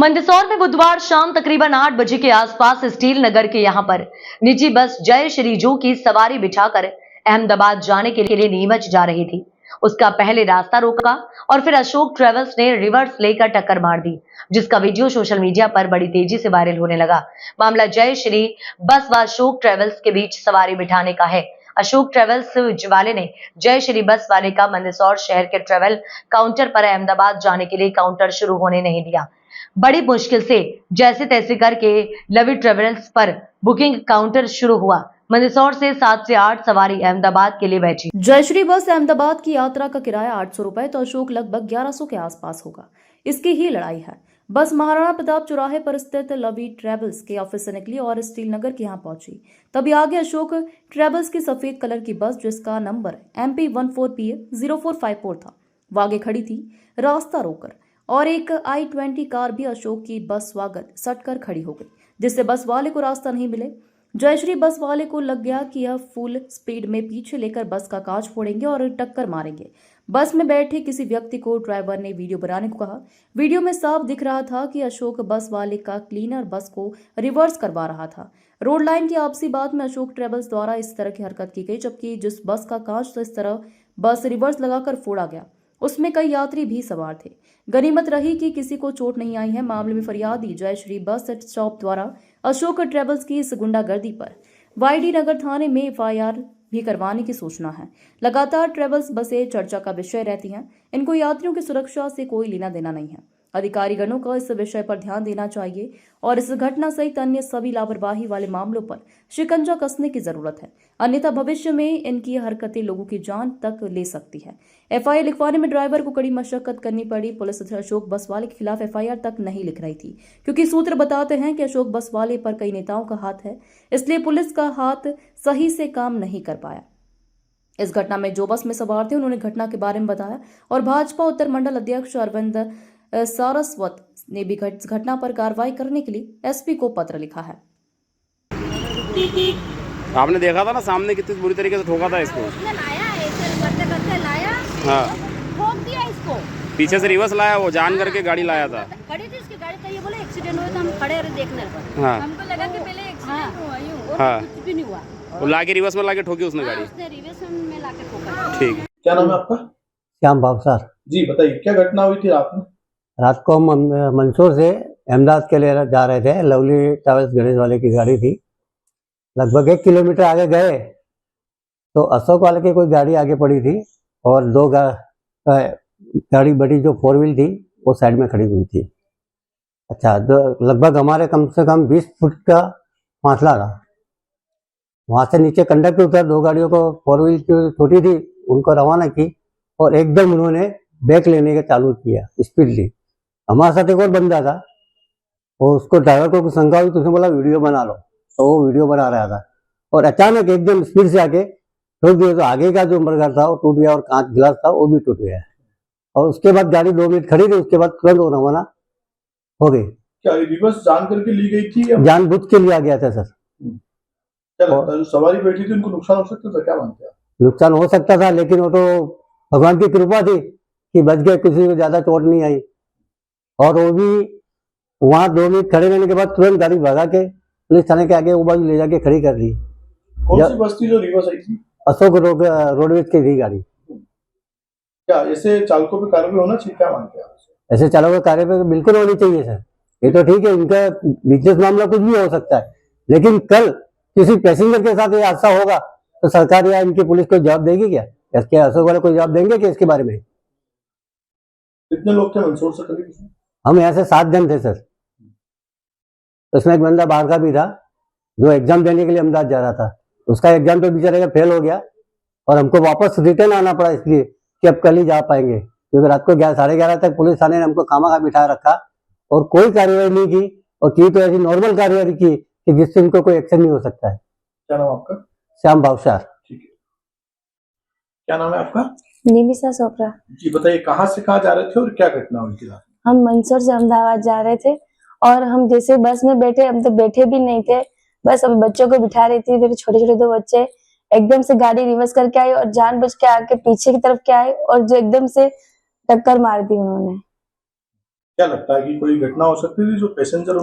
मंदसौर में बुधवार शाम तकरीबन 8 बजे के आसपास स्टील नगर के यहां पर निजी बस जय श्री जो की सवारी बिठाकर अहमदाबाद जाने के लिए नीमच जा रही थी। उसका पहले रास्ता रोका और फिर अशोक ट्रेवल्स ने रिवर्स लेकर टक्कर मार दी, जिसका वीडियो सोशल मीडिया पर बड़ी तेजी से वायरल होने लगा। मामला जय श्री बस व अशोक ट्रेवल्स के बीच सवारी बिठाने का है। अशोक ट्रेवल्स वाले ने जय श्री बस वाले का मंदसौर शहर के ट्रेवल काउंटर पर अहमदाबाद जाने के लिए काउंटर शुरू होने नहीं दिया। बड़ी मुश्किल से जैसे तैसे करके लवी ट्रेवल्स पर बुकिंग काउंटर शुरू हुआ। मंदसौर से 7 से 8 सवारी अहमदाबाद के लिए बैठी। जयश्री बस अहमदाबाद की यात्रा का किराया 800 रुपए तो अशोक लगभग 1100 के आसपास होगा। इसकी ही लड़ाई है। बस महाराणा प्रताप चौराहे पर स्थित लवी ट्रेवल्स के ऑफिस से निकली और स्टील नगर के यहाँ पहुंची। तभी आगे अशोक ट्रेवल्स की सफेद कलर की बस, जिसका नंबर MP14PA0454 था, वो आगे खड़ी थी रास्ता रोककर, और एक I-20 कार भी अशोक की बस स्वागत सटकर खड़ी हो गई, जिससे बस वाले को रास्ता नहीं मिले। जयश्री बस वाले को लग गया कि यह फुल स्पीड में पीछे लेकर बस का कांच फोड़ेंगे और टक्कर मारेंगे। बस में बैठे किसी व्यक्ति को ड्राइवर ने वीडियो बनाने को कहा। वीडियो में साफ दिख रहा था कि अशोक बस वाले का क्लीनर बस को रिवर्स करवा रहा था। रोड लाइन की आपसी बात में अशोक ट्रेवल्स द्वारा इस तरह की हरकत की गई, जबकि जिस बस का कांच तो इस तरह बस रिवर्स लगाकर फोड़ा गया, उसमें कई यात्री भी सवार थे। गनीमत रही कि किसी को चोट नहीं आई है। मामले में फरियादी जयश्री बस स्टॉप द्वारा अशोक ट्रेवल्स की इस गुंडागर्दी पर वाईडी नगर थाने में FIR भी करवाने की सूचना है। लगातार ट्रेवल्स बसें चर्चा का विषय रहती हैं। इनको यात्रियों की सुरक्षा से कोई लेना देना नहीं है। अधिकारीगणों को इस विषय पर ध्यान देना चाहिए और इस घटना सहित अन्य सभी लापरवाही वाले मामलों पर शिकंजा कसने की जरूरत है, अन्यथा भविष्य में इनकी हरकतें लोगों की जान तक ले सकती है। FIR लिखवाने में ड्राइवर को कड़ी मशक्कत करनी पड़ी। पुलिस अशोक बस वाले के खिलाफ FIR तक नहीं लिख रही थी, क्योंकि सूत्र बताते हैं कि अशोक बस वाले पर कई नेताओं का हाथ है, इसलिए पुलिस का हाथ सही से काम नहीं कर पाया। इस घटना में जो बस में सवार थे उन्होंने घटना के बारे में बताया और भाजपा उत्तर मंडल अध्यक्ष अरविंद सारस्वत ने भी घटना पर कार्रवाई करने के लिए SP को पत्र लिखा है। आपने देखा था ना सामने कितनी बुरी तरीके से ठोका था इसको। उसने लाया ऐसे करते लाया, हाँ, ठोक दिया इसको। पीछे से रिवर्स लाया, वो जान करके गाड़ी लाया था। खड़ी थी इसकी गाड़ी, तो ये बोले एक्सीडेंट हुआ, तो हम खड़े रहे देखने पर। हाँ, हमको लगा कि पहले एक्सीडेंट हुआ, यूं और हाँ, कुछ भी नहीं हुआ। वो लाके रिवर्स में लाके ठोकी उसने गाड़ी। उसने रिवर्स में लाके ठोका। ठीक है। क्या नाम है आपका? श्याम भावसार जी बताइए, क्या घटना हुई थी रात में? रात को हम मंदसौर से अहमदाबाद के लिए जा रहे थे। लवली ट्रैवल्स गणेश वाले की गाड़ी थी। लगभग 1 किलोमीटर आगे गए तो अशोक वाले की कोई गाड़ी आगे पड़ी थी और दो गाड़ी बड़ी जो 4 व्हील थी वो साइड में खड़ी हुई थी। अच्छा, लगभग हमारे कम से कम 20 फुट का फासला था। वहाँ से नीचे कंडक्टर उतर, 2 गाड़ियों को 4 व्हील जो छोटी थी उनको रवाना की और एकदम उन्होंने ब्रेक लेने का चालू किया स्पीडली। हमारे साथ एक और बंदा था, वो उसको ड्राइवर को कुछ शंका हुई तो उसने बोला वीडियो बना लो, तो वो वीडियो बना रहा था और अचानक एकदम स्पीड से आके ठोक दिया। तो आगे का जो मरघर था वो टूट गया और कांच गिलास था वो भी टूट गया और उसके बाद गाड़ी 2 मिनट खड़ी रही। उसके बाद तुरंत वो रवाना हो गई। क्या रिवर्स जान करके ली गई थी या जानबूझ के लिया गया था सर? क्या लगता है जो सवारी बैठी थी उनको नुकसान हो सकता था? क्या मानते हैं? नुकसान हो सकता था, लेकिन वो तो भगवान की कृपा थी कि बच गए, किसी को ज्यादा चोट नहीं आई। और वो भी वहाँ 2 मिनट खड़े रहने के बाद तुरंत गाड़ी भगा के पुलिस थाने के आगे वो बाजू ले जाके खड़ी कर दी। कौन सी बस थी जो रिवर्स आई थी? अशोक रोडवेज की थी गाड़ी। क्या ऐसे चालकों पे कार्रवाई होना चाहिए? क्या मानते हैं? ऐसे चालकों के कार्य पे बिल्कुल होनी चाहिए सर। ये तो ठीक है, इनका बिजनेस मामला कुछ भी हो सकता है, लेकिन कल किसी पैसेंजर के साथ ये हादसा होगा तो सरकार या इनकी पुलिस को जवाब देगी क्या? इसके अशोक वाले को जवाब देंगे कि इसके बारे में? कितने लोग थे मंदसौर से करीब? हम यहाँ से 7 जन थे सर। उसमें एक बंदा बाहर का भी था जो एग्जाम देने के लिए अहमदाबाद जा रहा था। उसका एग्जाम तो बेचारे का फेल हो गया और हमको वापस रिटर्न आना पड़ा, इसलिए कि अब कल ही जा पाएंगे, क्योंकि रात को 11-11:30 तक पुलिस थाने ने हमको खामा खा बिठा रखा और कोई कार्रवाई नहीं की, और की तो ऐसी नॉर्मल कार्रवाई की कि जिससे इनको कोई एक्शन नहीं हो सकता है। क्या नाम आपका? श्याम भावसार। ठीक है, क्या नाम है आपका? निमिषा चोपड़ा। जी बताइए, कहाँ से कहाँ जा रहे थे और क्या घटना हुई थी? हम मंदसौर से अहमदाबाद जा रहे थे और हम जैसे बस में बैठे, हम तो बैठे भी नहीं थे, बस अभी बच्चों को बिठा रही थी। मेरे छोटे छोटे 2 बच्चे, एकदम से गाड़ी रिवर्स करके आई और जानबूझ के आके पीछे की तरफ के आए और जो एकदम से टक्कर मार दी उन्होंने। क्या लगता है कि कोई घटना हो सकती थी जो पैसेंजर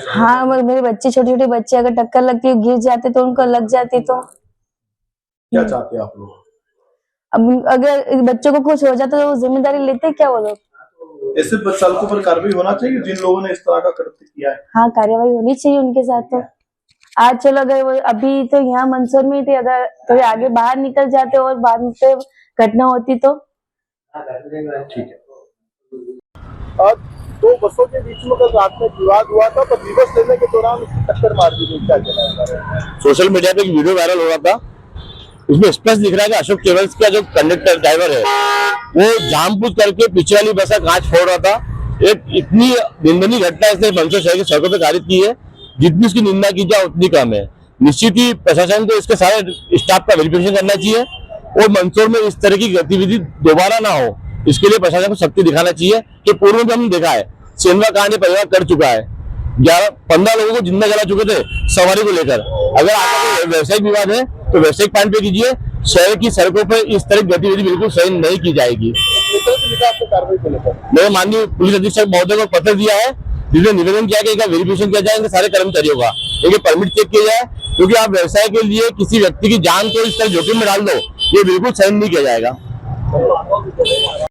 हाँ, मेरे बच्चे छोटे छोटे बच्चे अगर टक्कर लगती गिर जाते तो उनको लग जाती तो क्या चाहते हैं आप लोग? अब अगर बच्चों को कुछ हो जाता तो वो जिम्मेदारी लेते क्या वो लोग? ऐसे बस चालकों पर कार्रवाई होना चाहिए जिन लोगों ने इस तरह का कृत्य किया है। हाँ, कार्यवाही होनी चाहिए उनके साथ तो। आज चलो अगर वो अभी तो यहाँ मंदसौर में ही थे, अगर थोड़े आगे बाहर निकल जाते और बाद में घटना होती तो। ठीक है। आज दो बसों के बीच में कल रात में विवाद हुआ था, तो रिवर्स लेने के दौरान उसकी टक्कर मार दी गई। क्या कहना है? सोशल मीडिया पे एक वीडियो वायरल हो रहा था, उसमें स्पष्ट दिख रहा है कि अशोक ट्रेवल्स का जो कंडक्टर ड्राइवर है वो जानबूझ करके पीछे वाली बस का कांच फोड़ रहा था। एक इतनी निंदनीय घटना इसने मंदसौर शहर की सड़कों पर कारित की है, जितनी उसकी निंदा की जाए उतनी कम है। निश्चित ही प्रशासन को इसके सारे स्टाफ का वेरिफिकेशन करना चाहिए और मंदसौर में इस तरह की गतिविधि दोबारा ना हो, इसके लिए प्रशासन को सख्ती दिखाना चाहिए। कि पूर्व में हमने देखा है सेंधवा कांड परिवार कर चुका है, 11-15 लोगों को जिंदा जला चुके थे सवारी को लेकर। अगर आपका कोई व्यवसायिक विवाद है तो व्यवसायिक पॉइंट पे कीजिए, शहर की सड़कों पर इस तरह की गतिविधि बिल्कुल सही नहीं की जाएगी। मैंने माननीय पुलिस अधीक्षक महोदय को पत्र दिया है, जिसमें निवेदन किया कि इनका वेरिफिकेशन किया जाए, इनके सारे कर्मचारियों का इनके परमिट चेक किया जाए, क्योंकि आप व्यवसाय के लिए किसी व्यक्ति की जान को इस तरह जोखिम में डाल दो, ये बिल्कुल सहन नहीं किया जाएगा।